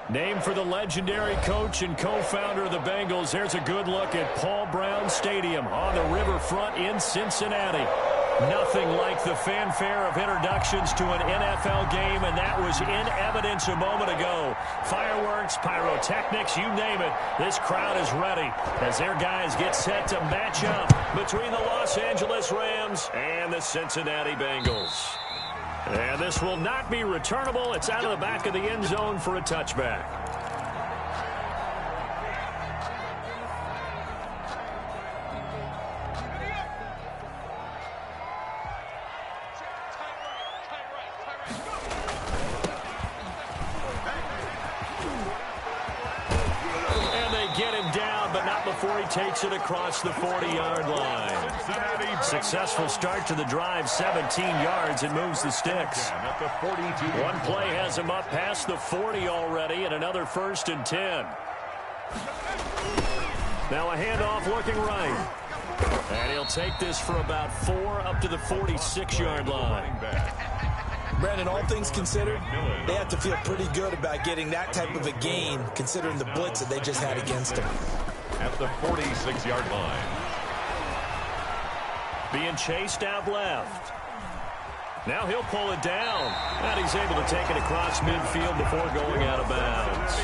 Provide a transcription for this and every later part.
Named for the legendary coach and co-founder of the Bengals, there's a good look at Paul Brown Stadium on the riverfront in Cincinnati. Nothing like the fanfare of introductions to an NFL game, and that was in evidence a moment ago. Fireworks, pyrotechnics, you name it. This crowd is ready as their guys get set to match up between the Los Angeles Rams and the Cincinnati Bengals. And this will not be returnable. It's out of the back of the end zone for a touchback. And they get him down, but not before he takes it across the 40-yard line. Successful start to the drive, 17 yards, and moves the sticks. One play has him up past the 40 already, and another 1st and 10. Now a handoff looking right. And he'll take this for about 4 up to the 46-yard line. Brandon, all things considered, they have to feel pretty good about getting that type of a gain, considering the blitz that they just had against them. At the 46-yard line. Being chased out left. Now he'll pull it down. And he's able to take it across midfield before going out of bounds.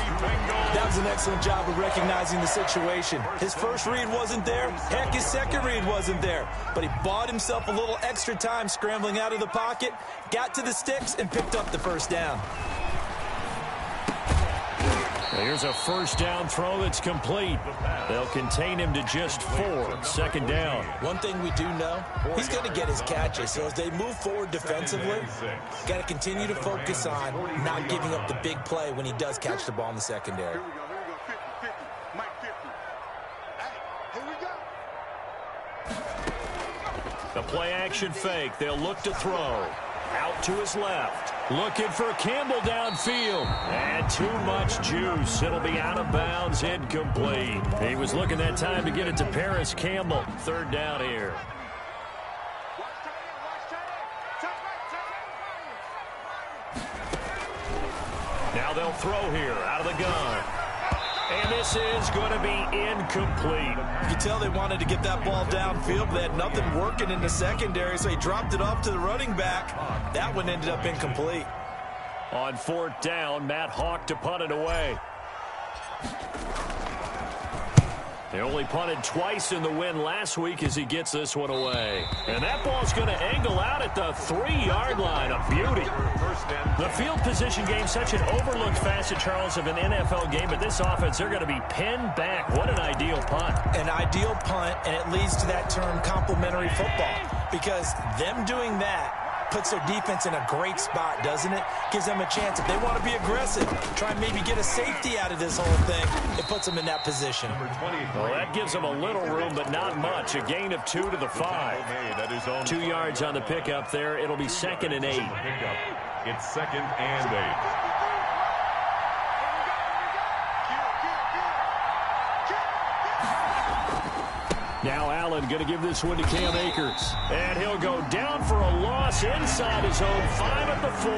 That was an excellent job of recognizing the situation. His first read wasn't there. Heck, his second read wasn't there. But he bought himself a little extra time scrambling out of the pocket, got to the sticks, and picked up the first down. Here's a first down throw that's complete. They'll contain him to just 4. Second down. One thing we do know, he's going to get his catches. So as they move forward defensively, got to continue to focus on not giving up the big play when he does catch the ball in the secondary. The play action fake. They'll look to throw. Out to his left. Looking for Campbell downfield. And too much juice. It'll be out of bounds, incomplete. He was looking that time to get it to Paris Campbell. Third down here. Now they'll throw here out of the gun. And this is going to be incomplete. You can tell they wanted to get that ball downfield, but they had nothing working in the secondary, so he dropped it off to the running back. That one ended up incomplete. On 4th down, Matt Hawk to punt it away. They only punted twice in the win last week as he gets this one away. And that ball's going to angle out at the 3-yard line. A beauty. The field position game, such an overlooked facet, Charles, of an NFL game. But this offense, they're going to be pinned back. What an ideal punt. An ideal punt, and it leads to that term complementary football. Because them doing that puts their defense in a great spot, doesn't it? Gives them a chance. If they want to be aggressive, try and maybe get a safety out of this whole thing, it puts them in that position. Well, that gives them a little room, but not much. A gain of 2 to the 5. 2 yards on the pickup there. It'll be 2nd and 8. It's 2nd and 8. Now Allen going to give this one to Cam Akers. And he'll go down for a loss inside his own 5 at the 4.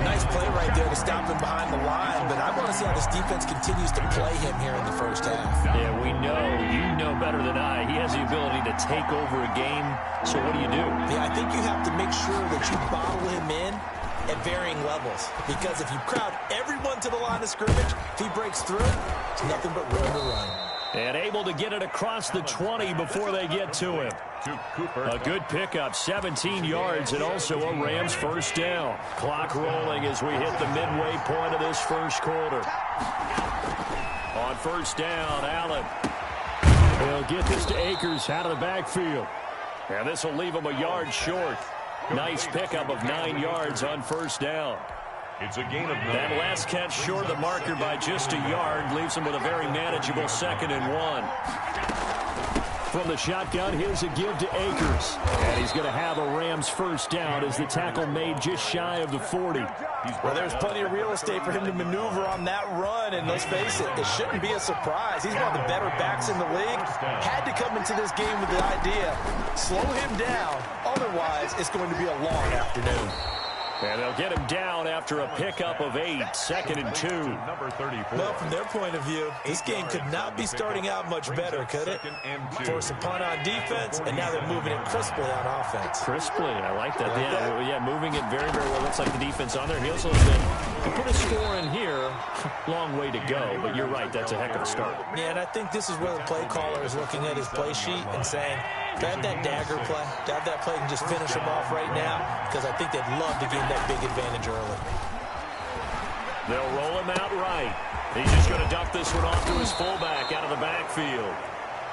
Nice play right there to stop him behind the line, but I want to see how this defense continues to play him here in the first half. Yeah, we know. You know better than I. He has the ability to take over a game. So what do you do? Yeah, I think you have to make sure that you bottle him in at varying levels. Because if you crowd everyone to the line of scrimmage, if he breaks through, it's nothing but room to run. And able to get it across the 20 before they get to him. A good pickup, 17 yards, and also a Rams first down. Clock rolling as we hit the midway point of this first quarter. On first down, Allen. He'll get this to Akers out of the backfield. And this will leave him a yard short. Nice pickup of 9 yards on first down. It's a gain of 9. That last catch short of the marker by just a yard leaves him with a very manageable 2nd and 1. From the shotgun, here's a give to Akers. And he's going to have a Rams first down as the tackle made just shy of the 40. Well, there's plenty of real estate for him to maneuver on that run, and let's face it, it shouldn't be a surprise. He's one of the better backs in the league. Had to come into this game with the idea, slow him down, otherwise it's going to be a long afternoon. And they'll get him down after a pickup of 8, 2nd and 2. Number 34. Well, from their point of view, this game could not be starting out much better, could it? Force a punt on defense, and now they're moving it crisply on offense. Crisply, I like that. Yeah, moving it very, very well. Looks like the defense on their heels a little bit. To put a score in here, long way to go, but you're right, that's a heck of a start. Yeah, and I think this is where the play caller is looking at his play sheet and saying, to have that dagger play, to have that play and just finish him off right now, because I think they'd love to gain that big advantage early. They'll roll him out right. He's just going to dump this one off to his fullback out of the backfield.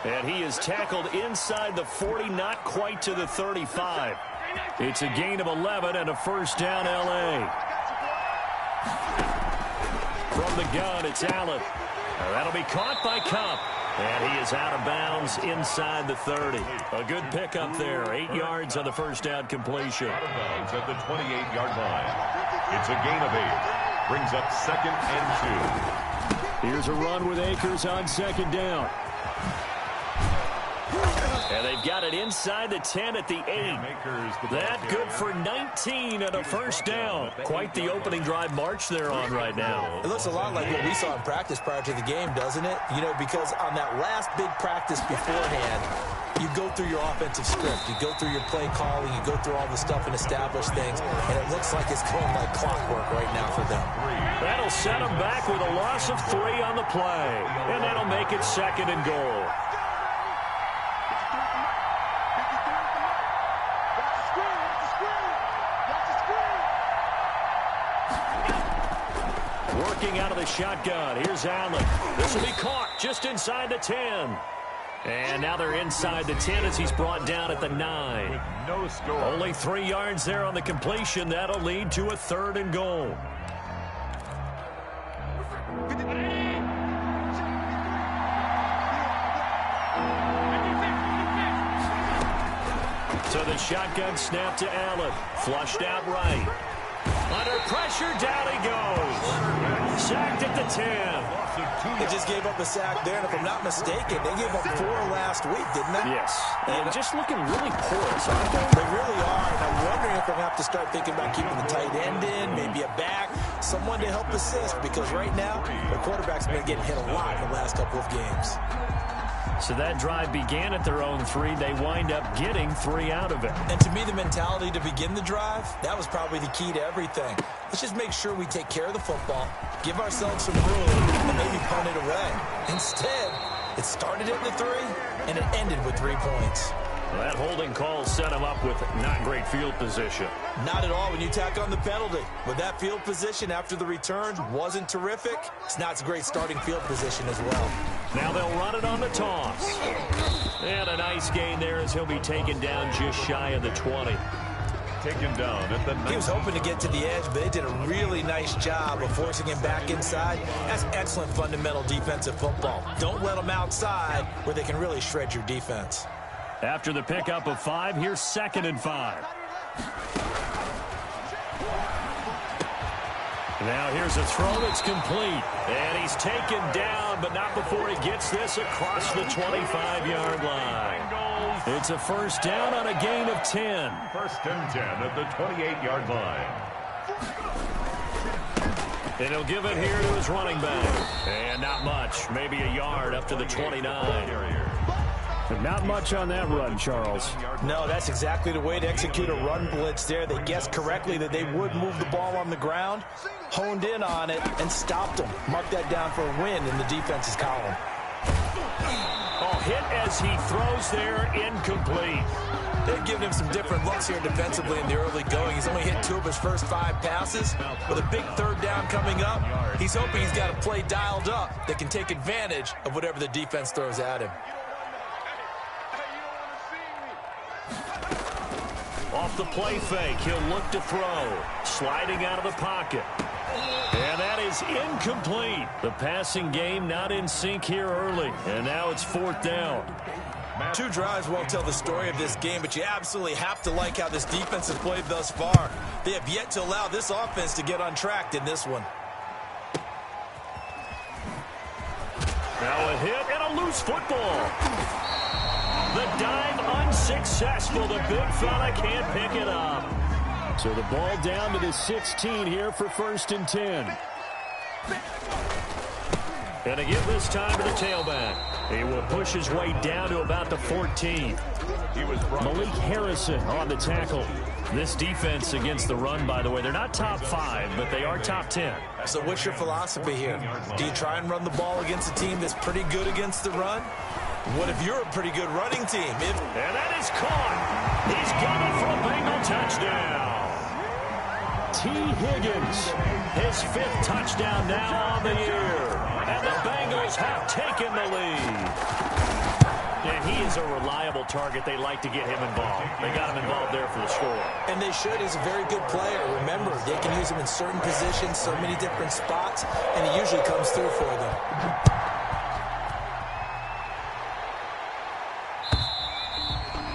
And he is tackled inside the 40, not quite to the 35. It's a gain of 11 and a first down, L.A. From the gun, it's Allen. That'll be caught by Cup. And he is out of bounds inside the 30. A good pickup there. 8 yards on the first down completion. Out of bounds at the 28-yard line. It's a gain of 8. Brings up 2nd and 2. Here's a run with Akers on 2nd down. And they've got it inside the 10 at the 8. That good for 19 and a first down. Quite the opening drive march they're on right now. It looks a lot like what we saw in practice prior to the game, doesn't it? You know, because on that last big practice beforehand, you go through your offensive script. You go through your play calling. You go through all the stuff and establish things. And it looks like it's going like clockwork right now for them. That'll set them back with a loss of 3 on the play. And that'll make it 2nd and goal. Working out of the shotgun. Here's Allen. This will be caught just inside the 10. And now they're inside the 10 as he's brought down at the 9. With no score. Only 3 yards there on the completion. That'll lead to a 3rd and goal. So the shotgun snap to Allen. Flushed out right. Under pressure, down he goes. Sacked at the 10. They just gave up a sack there, and if I'm not mistaken, they gave up 4 last week, didn't they? Yes. And just looking really porous, aren't they? They really are, and I'm wondering if they're going to have to start thinking about keeping the tight end in, maybe a back, someone to help assist, because right now, the quarterback's been getting hit a lot in the last couple of games. So that drive began at their own 3. They wind up getting 3 out of it. And to me, the mentality to begin the drive, that was probably the key to everything. Let's just make sure we take care of the football, give ourselves some room, and maybe punt it away. Instead, it started at the 3, and it ended with 3 points. Well, that holding call set him up with not great field position. Not at all when you tack on the penalty. But that field position after the return wasn't terrific. It's not a great starting field position as well. Now they'll run it on the toss. And a nice gain there as he'll be taken down just shy of the 20. Taken down at the 9. He was hoping to get to the edge, but they did a really nice job of forcing him back inside. That's excellent fundamental defensive football. Don't let them outside where they can really shred your defense. After the pickup of 5, here's 2nd and 5. Now here's a throw that's complete. And he's taken down, but not before he gets this across the 25-yard line. It's a first down on a gain of 10. 1st and 10 at the 28-yard line. And he'll give it here to his running back. And not much, maybe a yard up to the 29. Not much on that run, Charles. No, that's exactly the way to execute a run blitz there. They guessed correctly that they would move the ball on the ground, honed in on it, and stopped them. Mark that down for a win in the defense's column. Oh, hit as he throws there, incomplete. They've given him some different looks here defensively in the early going. He's only hit 2 of his first 5 passes. With a big 3rd down coming up, he's hoping he's got a play dialed up that can take advantage of whatever the defense throws at him. Off the play fake, he'll look to throw. Sliding out of the pocket. And that is incomplete. The passing game not in sync here early. And now it's 4th down. 2 drives won't tell the story of this game, but you absolutely have to like how this defense has played thus far. They have yet to allow this offense to get untracked in this one. Now a hit and a loose football. The dive unsuccessful. The big fella can't pick it up. So the ball down to the 16 here for 1st and 10. And to give this time to the tailback. He will push his way down to about the 14. Malik Harrison on the tackle. This defense against the run, by the way, they're not top 5, but they are top 10. So what's your philosophy here? Do you try and run the ball against a team that's pretty good against the run? What if you're a pretty good running team? And that is caught. He's gunning for a Bengal touchdown. T. Higgins, his 5th touchdown now on the year. And the Bengals have taken the lead. And he is a reliable target. They like to get him involved. They got him involved there for the score. And they should. He's a very good player. Remember, they can use him in certain positions, so many different spots, and he usually comes through for them.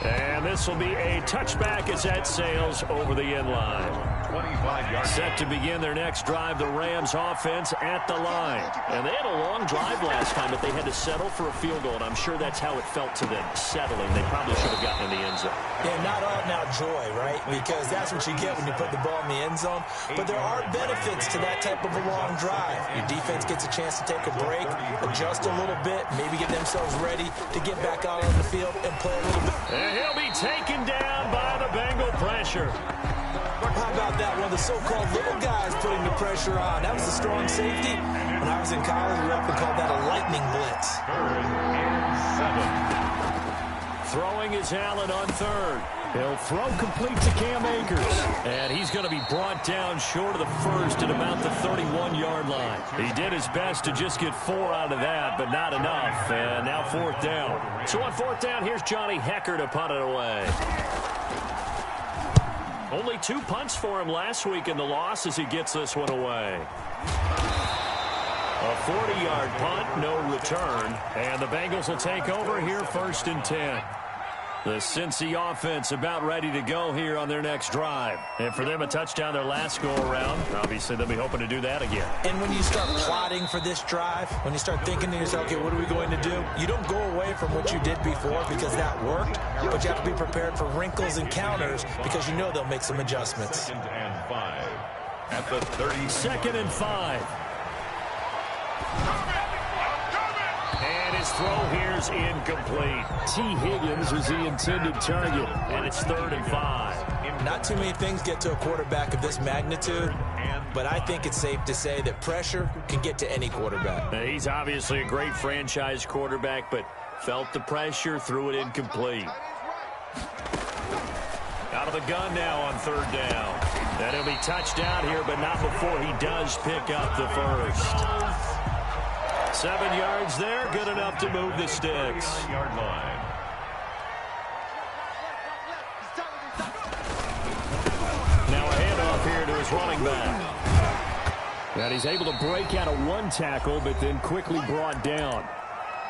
And this will be a touchback as that sails over the end line. 25 yards. Set to begin their next drive, the Rams offense at the line. And they had a long drive last time, but they had to settle for a field goal, and I'm sure that's how it felt to them, settling. They probably should have gotten in the end zone. Yeah, not all now joy, right? Because that's what you get when you put the ball in the end zone. But there are benefits to that type of a long drive. Your defense gets a chance to take a break, adjust a little bit, maybe get themselves ready to get back out on the field and play a little bit. And he'll be taken down by the Bengal pressure. How about that? One of the so-called little guys putting the pressure on. That was a strong safety. When I was in college, we often called that a lightning blitz. 3rd and 7. Throwing is Allen on 3rd. He'll throw complete to Cam Akers. And he's going to be brought down short of the 1st at about the 31-yard line. He did his best to just get 4 out of that, but not enough. And now 4th down. So on 4th down, here's Johnny Hecker to punt it away. Only 2 punts for him last week in the loss as he gets this one away. A 40-yard punt, no return. And the Bengals will take over here 1st and 10. The Cincy offense about ready to go here on their next drive. And for them, a touchdown their last go-around. Obviously, they'll be hoping to do that again. And when you start plotting for this drive, when you start thinking to yourself, okay, what are we going to do? You don't go away from what you did before because that worked, but you have to be prepared for wrinkles and counters because you know they'll make some adjustments. 2nd and 5. At the 30. 2nd and 5. And his throw here's incomplete. T. Higgins was the intended target, and it's 3rd and 5. Not too many things get to a quarterback of this magnitude, but I think it's safe to say that pressure can get to any quarterback. Now, he's obviously a great franchise quarterback, but felt the pressure, threw it incomplete. Out of the gun now on 3rd down. And he'll be touched out here, but not before he does pick up the 1st. 7 yards there, good enough to move the sticks. 9-yard line. Now a handoff here to his running back. And he's able to break out of 1 tackle, but then quickly brought down.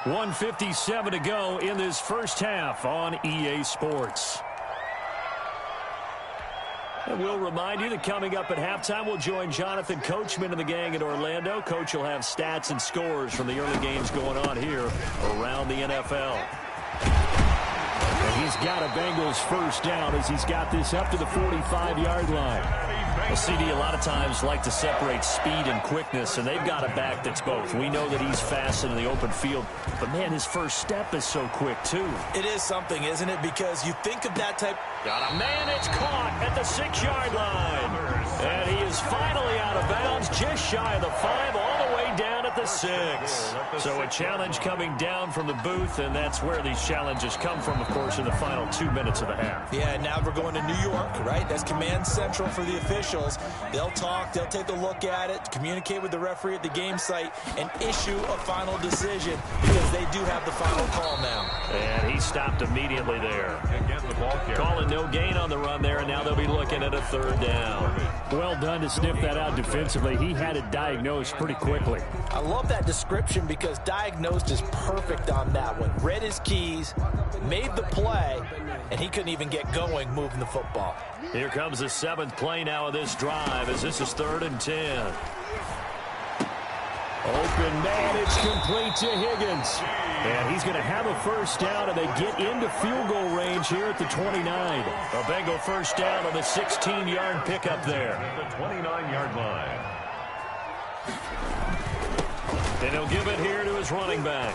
1:57 to go in this first half on EA Sports. And we'll remind you that coming up at halftime, we'll join Jonathan Coachman and the gang in Orlando. Coach will have stats and scores from the early games going on here around the NFL. And he's got a Bengals first down as he's got this up to the 45-yard line. Well, CD, a lot of times like to separate speed and quickness, and they've got a back that's both. We know that he's fast in the open field, but, man, his first step is so quick, too. It is something, isn't it? Because you think of that type. Got a man, it's caught at the 6-yard line. And he is finally out of bounds, just shy of the 5, all the way down at the 6. So a challenge coming down from the booth, and that's where these challenges come from, of course, in the final 2 minutes of the half. Yeah, now we're going to New York, right? That's command central for the officials. They'll talk, they'll take a look at it, communicate with the referee at the game site, and issue a final decision because they do have the final call now. And he stopped immediately there. Calling no gain on the run there, and now they'll be looking at a 3rd down. Well done to sniff that out defensively. He had it diagnosed pretty quickly. I love that description because diagnosed is perfect on that one. Read his keys, made the play, and he couldn't even get going moving the football. Here comes the 7th play now of this drive as this is 3rd and 10. Open man, it's complete to Higgins. And he's going to have a first down, and they get into field goal range here at the 29. A Bengal first down on the 16-yard pickup there. The 29-yard line. And he'll give it here to his running back.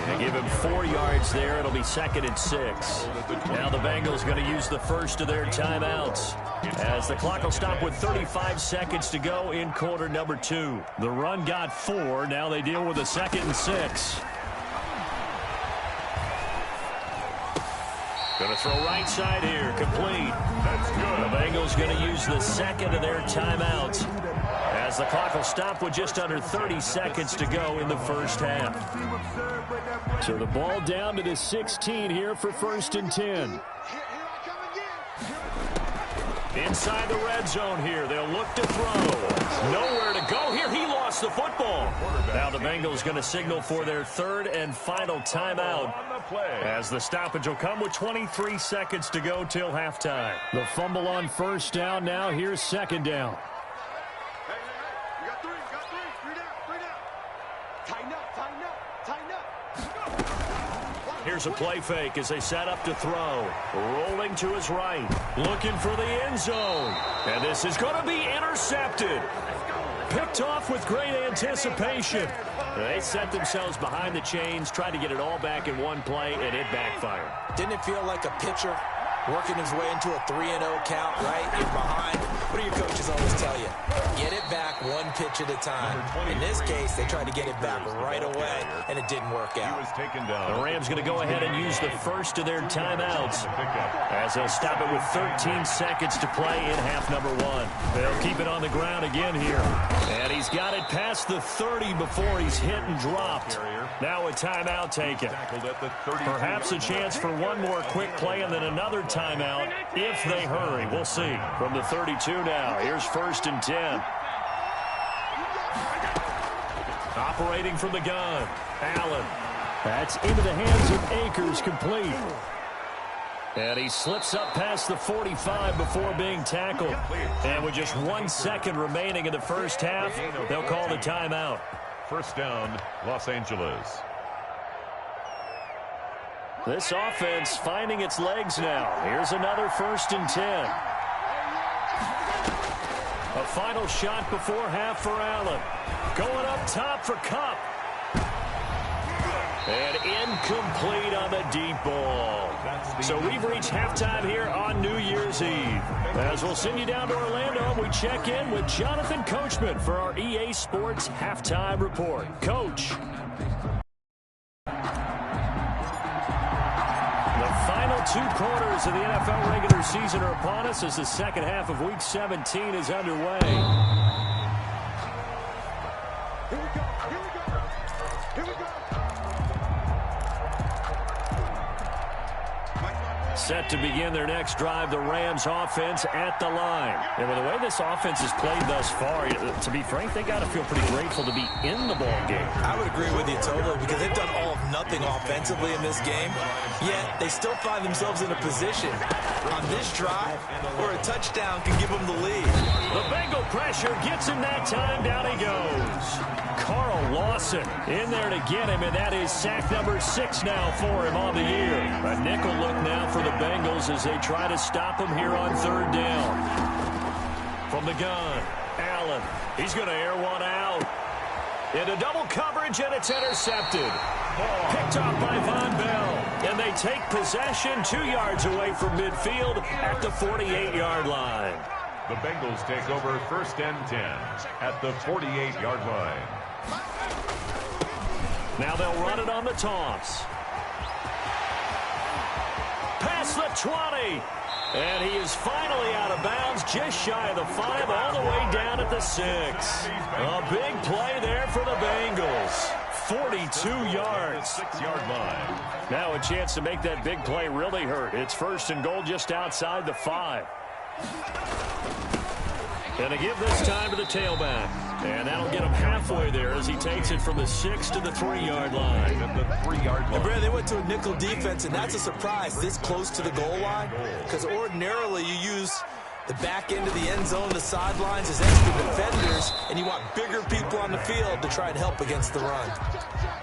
And give him 4 yards there. It'll be 2nd and 6. Now the Bengals going to use the first of their timeouts, as the clock will stop with 35 seconds to go in quarter number 2. The run got 4. Now they deal with a 2nd and 6. Going to throw right side here. Complete. That's good. The Bengals going to use the second of their timeouts, as the clock will stop with just under 30 seconds to go in the first half. So the ball down to the 16 here for 1st and 10. Inside the red zone here. They'll look to throw. Nowhere to go here. He lost the football. Now the Bengals going to signal for their 3rd and final timeout, as the stoppage will come with 23 seconds to go till halftime. The fumble on first down. Now here's 2nd down. Here's a play fake as they set up to throw. Rolling to his right. Looking for the end zone. And this is going to be intercepted. Picked off with great anticipation. They set themselves behind the chains, tried to get it all back in one play, and it backfired. Didn't it feel like a pitcher working his way into a 3-0 count, right? You're behind. What do your coaches always tell you? Get it back one pitch at a time. In this case, they tried to get it back right away, and it didn't work out. The Rams going to go ahead and use the first of their timeouts, as they'll stop it with 13 seconds to play in half number 1. They'll keep it on the ground again here. And he's got it past the 30 before he's hit and dropped. Now a timeout taken. Perhaps a chance for one more quick play and then another timeout if they hurry. We'll see. From the 32 now, here's 1st and 10. Operating from the gun, Allen. That's into the hands of Akers, complete. And he slips up past the 45 before being tackled. And with just 1 second remaining in the first half, they'll call the timeout. First down, Los Angeles. This offense finding its legs now. Here's another 1st and 10. A final shot before half for Allen. Going up top for Kupp. And incomplete on the deep ball. So we've reached halftime here on New Year's Eve. As we'll send you down to Orlando, we check in with Jonathan Coachman for our EA Sports Halftime Report. Coach. The final 2 quarters of the NFL regular season are upon us as the second half of Week 17 is underway. Set to begin their next drive, the Rams offense at the line. And with the way this offense has played thus far, to be frank, they got to feel pretty grateful to be in the ball game. I would agree with you totally, because they've done all of nothing offensively in this game, yet they still find themselves in a position on this drive where a touchdown can give them the lead. The Bengal pressure gets him that time. Down he goes. Carl Lawson in there to get him, and that is sack number 6 now for him on the year. A nickel look now for the Bengals as they try to stop him here on 3rd down. From the gun, Allen. He's going to air one out. Into double coverage, and it's intercepted. Picked off by Von Bell. And they take possession 2 yards away from midfield at the 48-yard line. The Bengals take over 1st and 10 at the 48-yard line. Now they'll run it on the toss. Past the 20. And he is finally out of bounds, just shy of the 5, all the way down at the 6. A big play there for the Bengals. 42 yards. 6-yard line. Now a chance to make that big play really hurt. It's 1st and goal just outside the 5. And to give this time to the tailback. And that'll get him halfway there as he takes it from the 6 to the 3-yard line. At the 3-yard line. And Brad, they went to a nickel defense, and that's a surprise this close to the goal line, because ordinarily you use The back end of the end zone, the sidelines is extra defenders, and you want bigger people on the field to try and help against the run.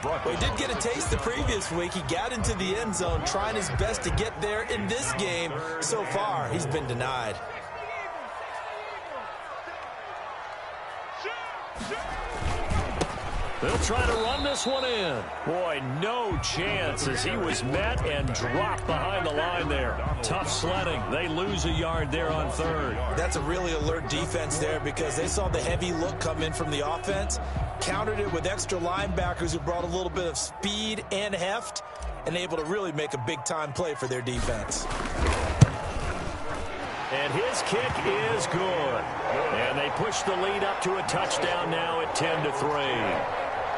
Well, he did get a taste the previous week. He got into the end zone trying his best to get there in this game. So far, he's been denied. They'll try to run this one in. Boy, no chance as he was met and dropped behind the line there. Tough sledding. They lose a yard there on third. That's a really alert defense there because they saw the heavy look come in from the offense, countered it with extra linebackers who brought a little bit of speed and heft, and able to really make a big-time play for their defense. And his kick is good. And they push the lead up to a touchdown now at 10-3.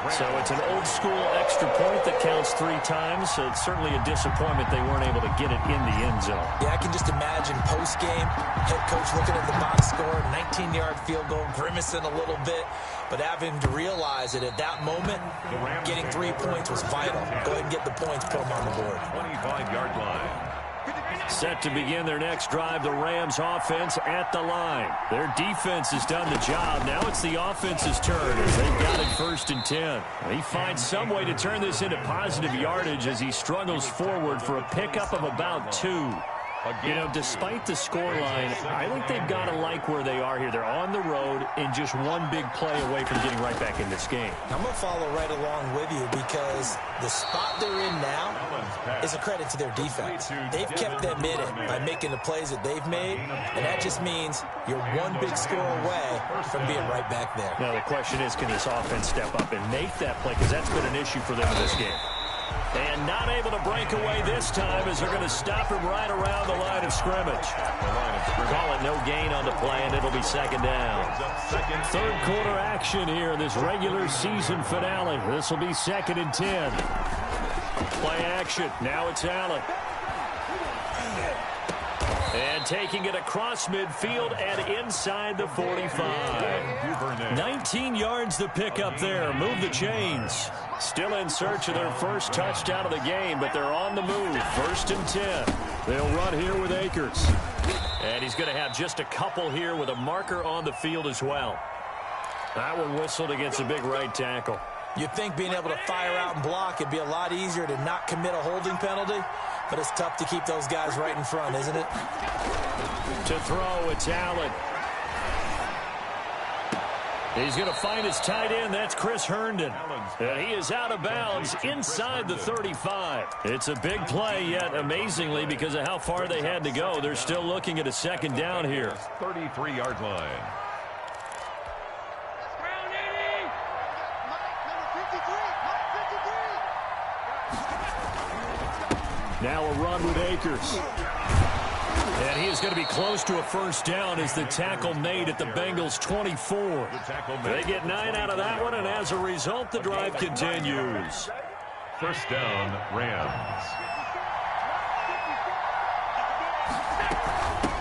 So it's an old-school extra point that counts 3 times. So it's certainly a disappointment they weren't able to get it in the end zone. Yeah, I can just imagine post-game, head coach looking at the box score, 19-yard field goal, grimacing a little bit, but having to realize that at that moment, getting 3 points was vital. Go ahead and get the points, put them on the board. 25-yard line. Set to begin their next drive, the Rams offense at the line. Their defense has done the job. Now it's the offense's turn as they've got it 1st and 10. He finds some way to turn this into positive yardage as he struggles forward for a pickup of about 2. You know, despite the scoreline, I think they've got to like where they are here. They're on the road and just one big play away from getting right back in this game. I'm going to follow right along with you because the spot they're in now is a credit to their defense. They've kept them in it by making the plays that they've made, and that just means you're one big score away from being right back there. Now, the question is, can this offense step up and make that play? Because that's been an issue for them in this game. And not able to break away this time as they're going to stop him right around the line of scrimmage. Call it no gain on the play, and it'll be 2nd down. 3rd quarter action here in this regular season finale. This will be 2nd and 10. Play action. Now it's Allen. And taking it across midfield and inside the 45. 19 yards the pickup there. Move the chains. Still in search of their first touchdown of the game, but they're on the move. 1st and 10. They'll run here with Akers. And he's going to have just a couple here with a marker on the field as well. That one whistled against a big right tackle. You'd think being able to fire out and block, it'd be a lot easier to not commit a holding penalty, but it's tough to keep those guys right in front, isn't it? To throw, it's Allen. He's going to find his tight end. That's Chris Herndon. And he is out of bounds inside the 35. It's a big play, yet amazingly, because of how far they had to go, they're still looking at a 2nd down here. 33-yard line. Now a run with Akers. And he is going to be close to a 1st down as the tackle made at the Bengals 24. They get 9 out of that one, and as a result, the drive continues. 1st down, Rams.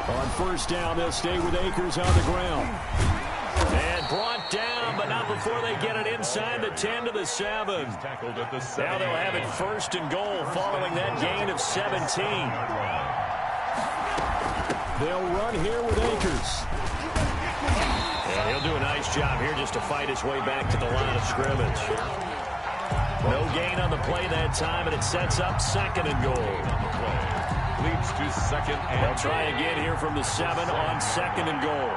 On 1st down, they'll stay with Akers on the ground. And brought down, but not before they get it inside the 10 to the 7. Now they'll have it 1st and goal following that gain of 17. They'll run here with Akers. And he'll do a nice job here just to fight his way back to the line of scrimmage. No gain on the play that time, and it sets up 2nd and goal. Leads to 2nd and They'll try again here from the 7 on 2nd and goal.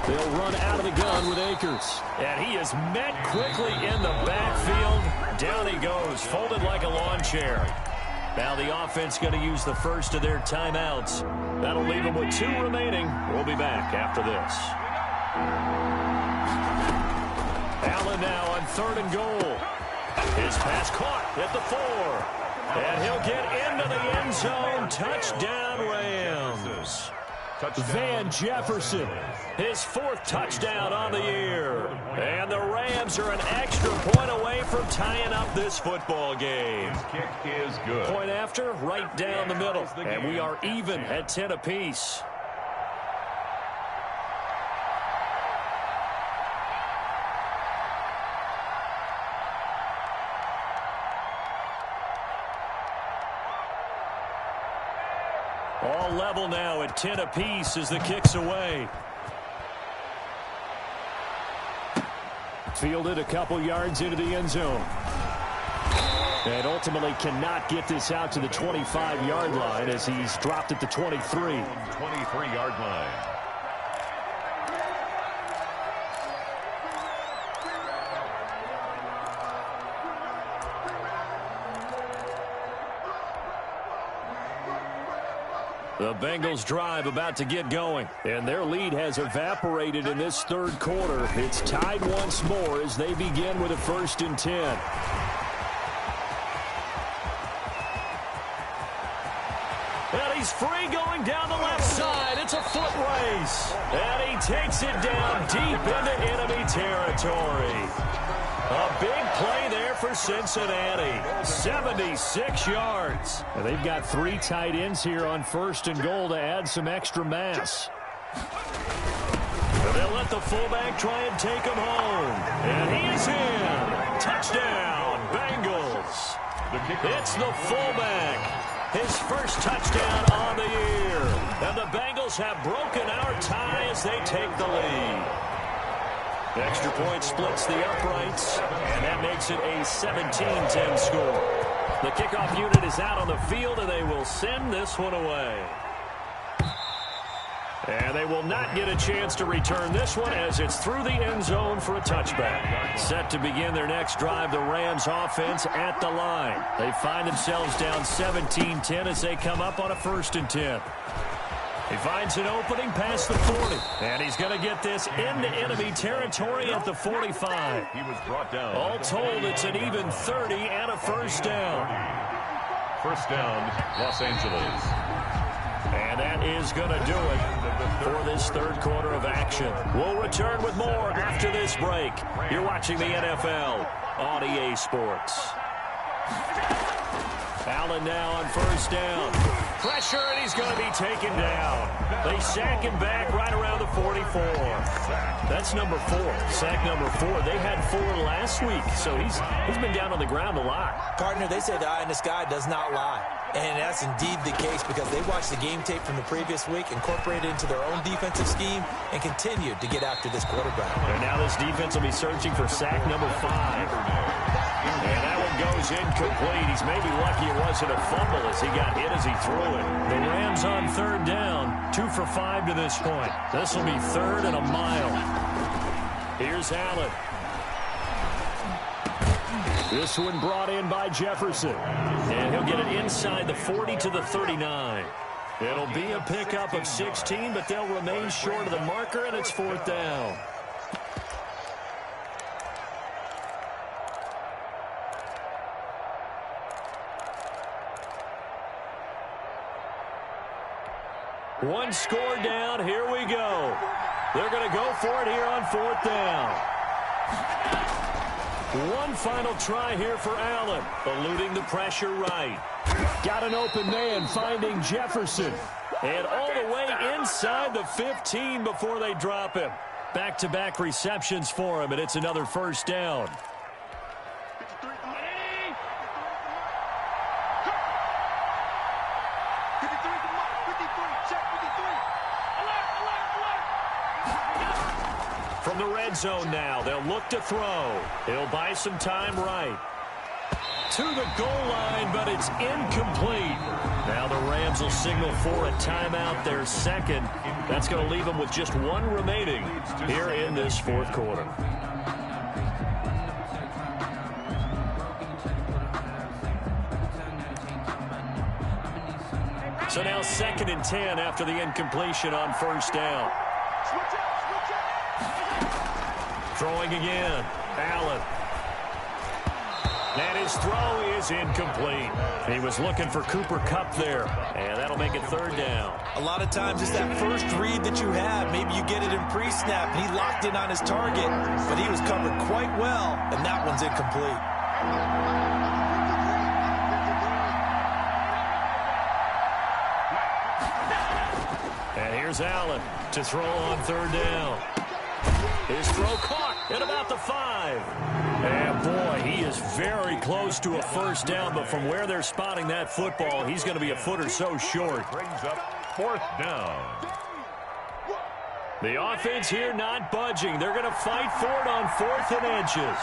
They'll run out of the gun with Akers. And he is met quickly in the backfield. Down he goes, folded like a lawn chair. Now the offense going to use the first of their timeouts. That'll leave them with 2 remaining. We'll be back after this. Allen now on 3rd and goal. His pass caught at the 4. And he'll get into the end zone. Touchdown, Rams. Van Jefferson, his 4th touchdown on the year. And the Rams are an extra point away from tying up this football game. His kick is good. Point after, right down the middle. And we are even at 10 apiece. All level now at 10 apiece as the kick's away. Fielded a couple yards into the end zone. And ultimately cannot get this out to the 25-yard line as he's dropped at the 23. 23-yard line. The Bengals drive about to get going, and their lead has evaporated in this third quarter. It's tied once more as they begin with a 1st and 10. And he's free going down the left side. It's a foot race. And he takes it down deep into enemy territory. A big play there for Cincinnati. 76 yards. And they've got 3 tight ends here on 1st and goal to add some extra mass. And they'll let the fullback try and take him home. And he is in. Touchdown, Bengals. It's the fullback. His first touchdown on the year. And the Bengals have broken our tie as they take the lead. Extra point splits the uprights, and that makes it a 17-10 score. The kickoff unit is out on the field, and they will send this one away. And they will not get a chance to return this one as it's through the end zone for a touchback. Set to begin their next drive, the Rams offense at the line. They find themselves down 17-10 as they come up on a 1st and 10. He finds an opening past the 40. And he's going to get this into enemy territory at the 45. He was brought down. All told, it's an even 30 and a 1st down. 1st down, Los Angeles. And that is going to do it for this third quarter of action. We'll return with more after this break. You're watching the NFL on EA Sports. Allen now on 1st down. Pressure, and he's going to be taken down. They sack him back right around the 44. That's number 4. Sack number 4. They had 4 last week, so he's been down on the ground a lot. Partner, they say the eye in the sky does not lie. And that's indeed the case because they watched the game tape from the previous week, incorporated it into their own defensive scheme, and continued to get after this quarterback. And now this defense will be searching for sack number 5. And that one goes incomplete. He's maybe lucky it wasn't a fumble as he got hit as he threw it. The Rams on 3rd down, 2 for 5 to this point. This will be 3rd and a mile. Here's Allen. This one brought in by Jefferson. And he'll get it inside the 40 to the 39. It'll be a pickup of 16, but they'll remain short of the marker, and it's 4th down. One score down. Here we go. They're going to go for it here on 4th down. One final try here for Allen. Eluding the pressure right. Got an open man finding Jefferson. And all the way inside the 15 before they drop him. Back-to-back receptions for him, and it's another 1st down. From the red zone now, they'll look to throw. He'll buy some time right. To the goal line, but it's incomplete. Now the Rams will signal for a timeout, their 2nd. That's going to leave them with just 1 remaining here in this 4th quarter. So now 2nd and 10 after the incompletion on 1st down. Throwing again. Allen. And his throw is incomplete. He was looking for Cooper Kupp there. And that'll make it 3rd down. A lot of times it's that first read that you have. Maybe you get it in pre-snap, and he locked in on his target. But he was covered quite well, and that one's incomplete. And here's Allen to throw on 3rd down. His throw caught at about the 5. And boy, he is very close to a first down, but from where they're spotting that football, he's going to be a foot or so short. Brings up 4th down. The offense here not budging. They're going to fight for it on 4th and inches.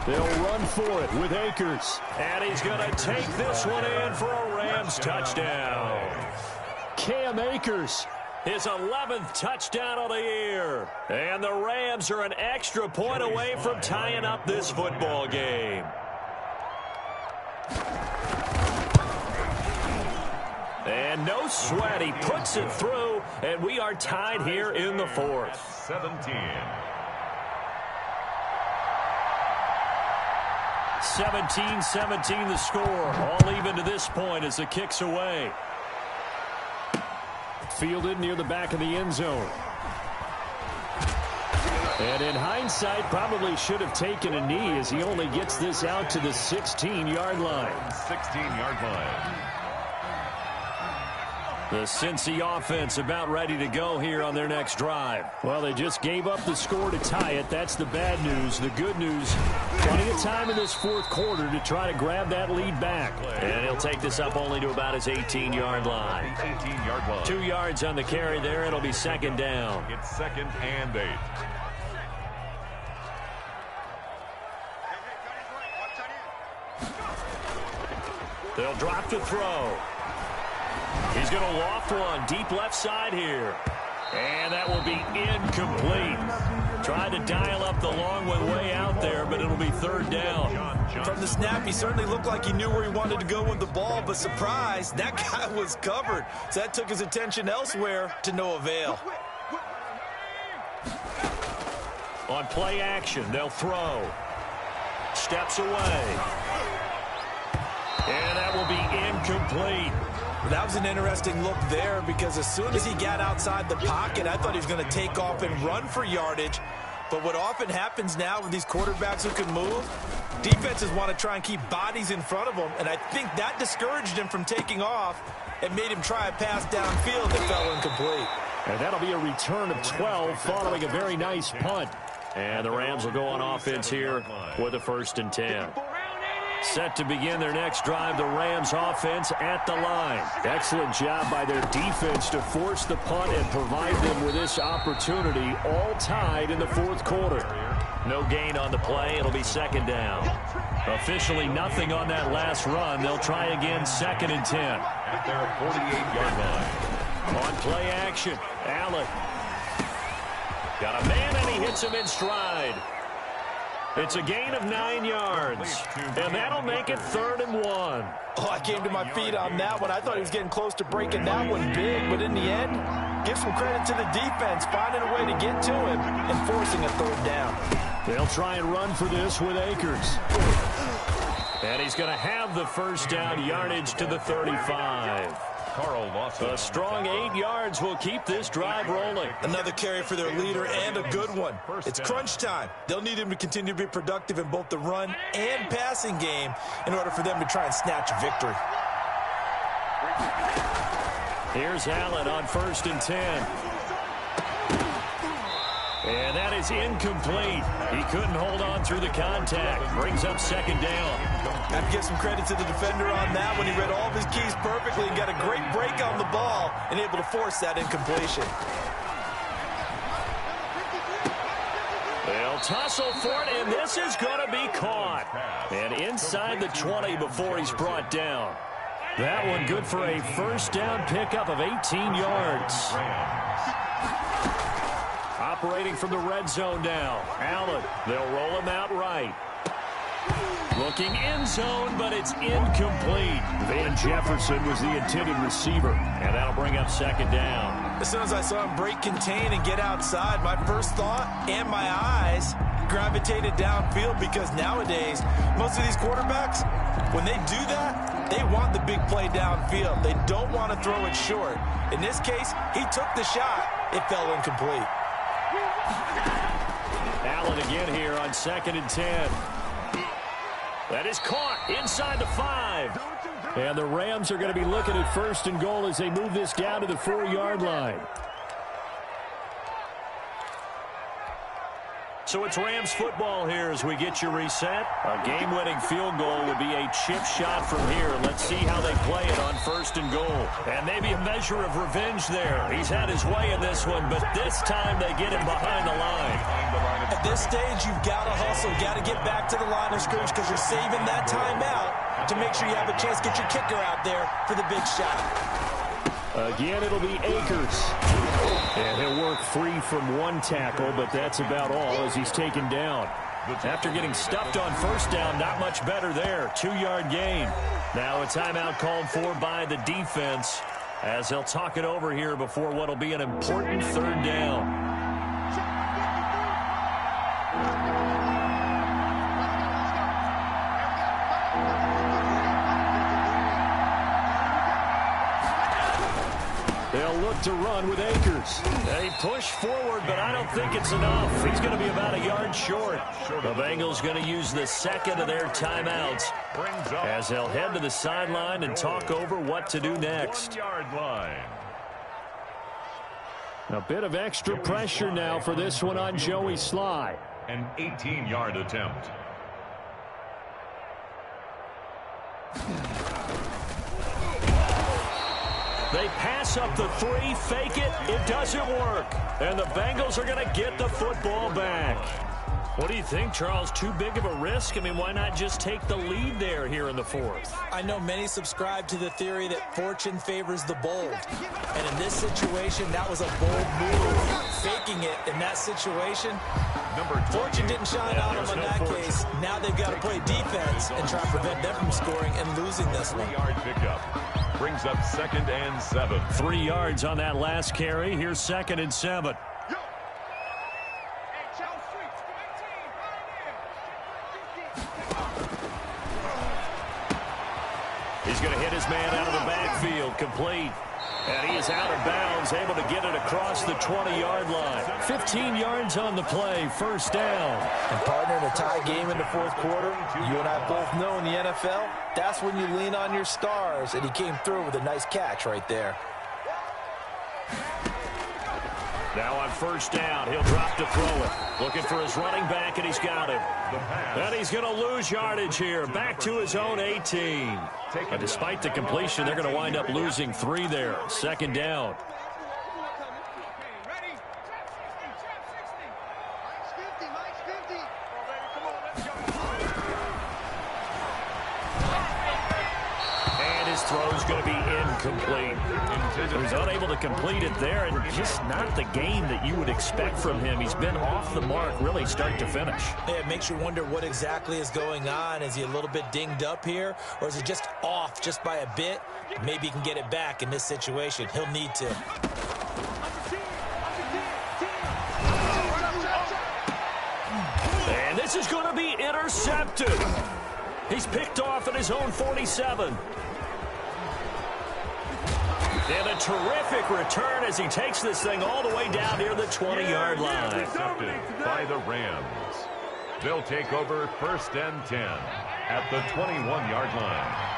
They'll run for it with Akers. And he's going to take this one in for a Rams touchdown. Cam Akers, his 11th touchdown of the year. And the Rams are an extra point away from tying up this football game. And no sweat. He puts it through, and we are tied here in the 4th. 17. 17-17 the score. All even to this point as the kick's away. Fielded near the back of the end zone. And in hindsight, probably should have taken a knee as he only gets this out to the 16-yard line. 16-yard line. The Cincy offense about ready to go here on their next drive. Well, they just gave up the score to tie it. That's the bad news. The good news, plenty of time in this 4th quarter to try to grab that lead back. And he'll take this up only to about his 18-yard line. 18-yard line. 2 yards on the carry there. It'll be 2nd down. It's 2nd and 8. They'll drop to throw. He's going to loft one deep left side here. And that will be incomplete. Tried to dial up the long one way out there, but it'll be 3rd down. From the snap, he certainly looked like he knew where he wanted to go with the ball, but surprise, that guy was covered. So that took his attention elsewhere to no avail. On play action, they'll throw. Steps away. And that will be incomplete. That was an interesting look there because as soon as he got outside the pocket, I thought he was going to take off and run for yardage. But what often happens now with these quarterbacks who can move, defenses want to try and keep bodies in front of them, and I think that discouraged him from taking off and made him try a pass downfield that fell incomplete. And that'll be a return of 12 following a very nice punt. And the Rams will go on offense here with a 1st and 10. Set to begin their next drive, the Rams offense at the line. Excellent job by their defense to force the punt and provide them with this opportunity, all tied in the 4th quarter. No gain on the play. It'll be 2nd down. Officially nothing on that last run. They'll try again 2nd and 10. At their 48-yard line. On play action, Allen. Got a man and he hits him in stride. It's a gain of 9 yards, and that'll make it 3rd and 1. Oh, I came to my feet on that one. I thought he was getting close to breaking that one big, but in the end, give some credit to the defense, finding a way to get to him and forcing a 3rd down. They'll try and run for this with Akers. And he's going to have the 1st down, yardage to the 35. A strong 8 yards will keep this drive rolling. Another carry for their leader and a good one. It's crunch time. They'll need him to continue to be productive in both the run and passing game in order for them to try and snatch a victory. Here's Allen on 1st and 10. And that is incomplete. He couldn't hold on through the contact. Brings up 2nd down. I have to give some credit to the defender on that when he read all of his keys perfectly and got a great break on the ball and able to force that incompletion. They'll tussle for it, and this is going to be caught. And inside the 20 before he's brought down. That one good for a 1st down pickup of 18 yards. Operating from the red zone now. Allen, they'll roll him out right. Looking end zone, but it's incomplete. Van Jefferson was the intended receiver, and that'll bring up 2nd down. As soon as I saw him break contain and get outside, my first thought and my eyes gravitated downfield because nowadays, most of these quarterbacks, when they do that, they want the big play downfield. They don't want to throw it short. In this case, he took the shot. It fell incomplete. Allen again here on 2nd and 10. That is caught inside the 5. And the Rams are going to be looking at 1st and goal as they move this down to the 4-yard line. So it's Rams football here as we get you reset. A game-winning field goal would be a chip shot from here. Let's see how they play it on 1st and goal. And maybe a measure of revenge there. He's had his way in this one, but this time they get him behind the line. At this stage, you've got to hustle. You've got to get back to the line of scrimmage because you're saving that timeout to make sure you have a chance to get your kicker out there for the big shot. Again, it'll be Akers. And he'll work free from one tackle, but that's about all as he's taken down. After getting stuffed on 1st down, not much better there. 2-yard gain. Now a timeout called for by the defense as they'll talk it over here before what will be an important 3rd down. They'll look to run with Akers. They push forward, but I don't think it's enough. He's going to be about a yard short. The Bengals going to use the 2nd of their timeouts as they'll head to the sideline and talk over what to do next. 1-yard line. A bit of extra pressure now for this one on Joey Sly. An 18-yard attempt. They pass up the 3, fake it, it doesn't work. And the Bengals are going to get the football back. What do you think, Charles? Too big of a risk? I mean, why not just take the lead there here in the 4th? I know many subscribe to the theory that fortune favors the bold. And in this situation, that was a bold move. Faking it in that situation, fortune didn't shine on them in that case. Now they've got to play defense and try to prevent them from scoring and losing this one. 3-yard pickup. Brings up 2nd and 7. 3 yards on that last carry. Here's 2nd and 7. He's going to hit his man out of the backfield. Complete. And he is out of bounds, able to get it across the 20-yard line. 15 yards on the play, 1st down. And partner, in a tie game in the 4th quarter, you and I both know in the NFL, that's when you lean on your stars, and he came through with a nice catch right there. Now on 1st down, he'll drop to throw it. Looking for his running back, and he's got him. And he's going to lose yardage here, back to his own 18. And despite the completion, they're going to wind up losing 3 there. 2nd down. And his throw's going to be incomplete. He's unable to complete it there, and just not the game that you would expect from him. He's been off the mark, really, start to finish. Yeah, it makes you wonder what exactly is going on. Is he a little bit dinged up here, or is it just off just by a bit? Maybe he can get it back in this situation. He'll need to. And this is going to be intercepted. He's picked off at his own 47. And a terrific return as he takes this thing all the way down near the 20-yard line. Intercepted by the Rams. They'll take over 1st and 10 at the 21-yard line.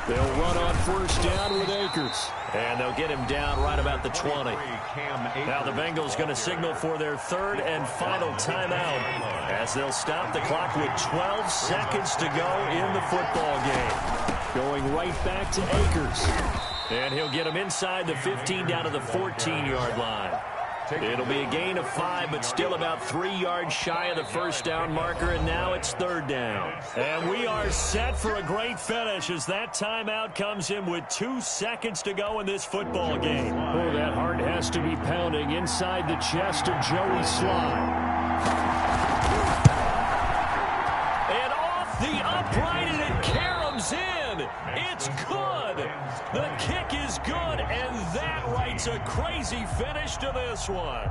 They'll run on 1st down with Akers. And they'll get him down right about the 20. Now the Bengals going to signal for their 3rd and final timeout as they'll stop the clock with 12 seconds to go in the football game. Going right back to Akers. And he'll get him inside the 15 down to the 14-yard line. It'll be a gain of 5, but still about 3 yards shy of the 1st down marker, and now it's 3rd down. And we are set for a great finish as that timeout comes in with 2 seconds to go in this football game. Oh, that heart has to be pounding inside the chest of Joey Sly. And off the upright, and it caroms in. It's good. The kick is good, and that writes a crazy finish to this one.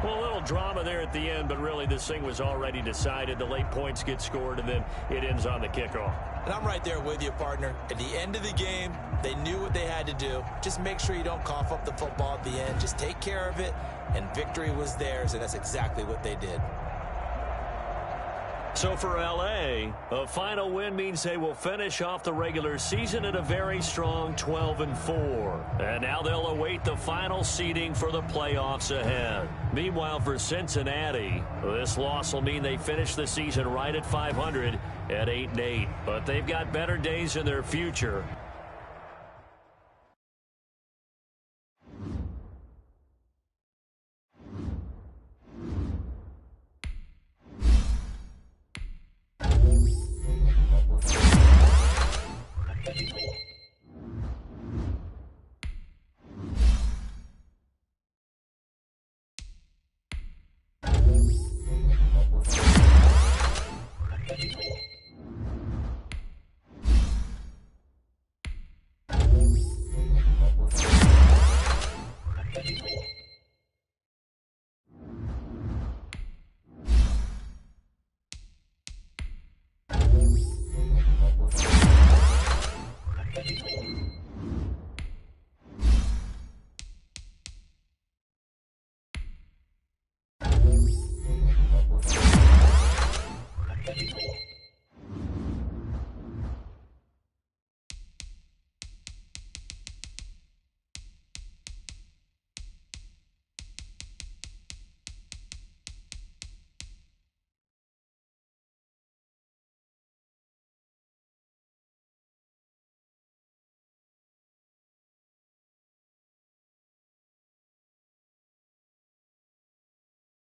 Well, a little drama there at the end, but really this thing was already decided. The late points get scored, and then it ends on the kickoff. And I'm right there with you, partner. At the end of the game, they knew what they had to do. Just make sure you don't cough up the football at the end. Just take care of it, and victory was theirs, and that's exactly what they did. So for L.A., a final win means they will finish off the regular season at a very strong 12-4. And now they'll await the final seeding for the playoffs ahead. Meanwhile, for Cincinnati, this loss will mean they finish the season right at 500 at 8-8. But they've got better days in their future.